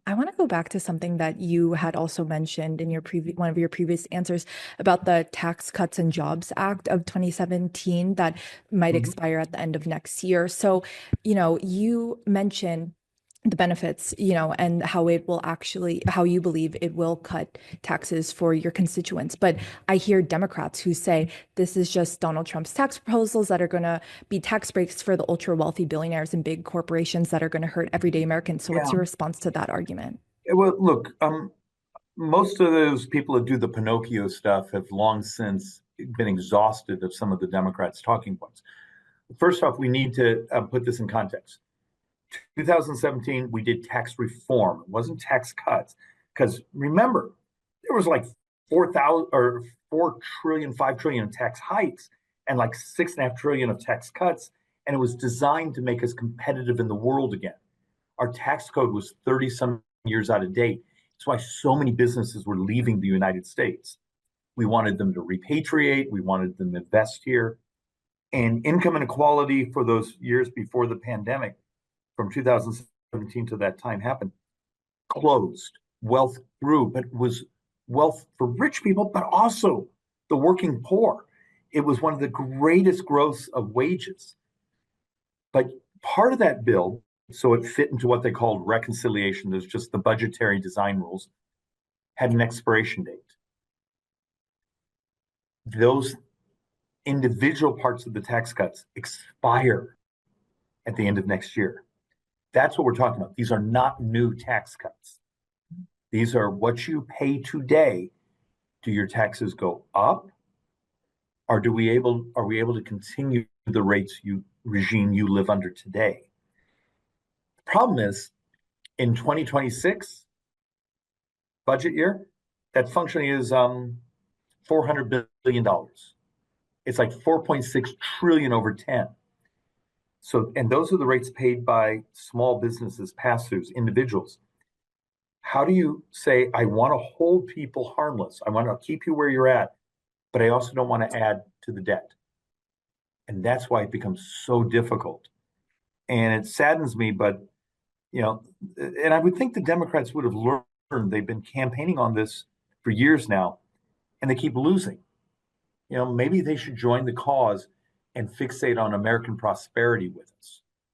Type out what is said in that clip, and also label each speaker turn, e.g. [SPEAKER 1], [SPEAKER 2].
[SPEAKER 1] I want to go back to something that you had also mentioned in your one of your previous answers about the Tax Cuts and Jobs Act of 2017 that might
[SPEAKER 2] Mhm.
[SPEAKER 1] expire at the end of next year. So, you mentioned the benefits, and how it will actually, how you believe it will cut taxes for your constituents. But I hear Democrats who say this is just Donald Trump's tax proposals that are going to be tax breaks for the ultra wealthy billionaires and big corporations that are going to hurt everyday Americans. So what's
[SPEAKER 2] Yeah.
[SPEAKER 1] your response to that argument?
[SPEAKER 2] Well, look, most of those people that do the Pinocchio stuff have long since been exhausted of some of the Democrats' talking points. First off, we need to put this in context. 2017, we did tax reform. It wasn't tax cuts. Because remember, there was like 4,000 or 4 trillion, 5 trillion in tax hikes and like 6.5 trillion of tax cuts. And it was designed to make us competitive in the world again. Our tax code was 30 some years out of date. That's why so many businesses were leaving the United States. We wanted them to repatriate, we wanted them to invest here. And income inequality for those years before the pandemic, from 2017 to that time happened, closed. Wealth grew, but it was wealth for rich people, but also the working poor. It was one of the greatest growths of wages. But part of that bill, so it fit into what they called reconciliation, there's just the budgetary design rules, had an expiration date. Those individual parts of the tax cuts expire at the end of next year. That's what we're talking about. These are not new tax cuts. These are what you pay today. Do your taxes go up, or are we able to continue the rates you regime you live under today? The problem is in 2026 budget year, that functionally is $400 billion. It's like 4.6 trillion over 10. So, and those are the rates paid by small businesses, pass-throughs, individuals. How do you say, I want to hold people harmless? I want to keep you where you're at, but I also don't want to add to the debt. And that's why it becomes so difficult. And it saddens me, but and I would think the Democrats would have learned. They've been campaigning on this for years now, and they keep losing. Maybe they should join the cause and fixate on American prosperity with us.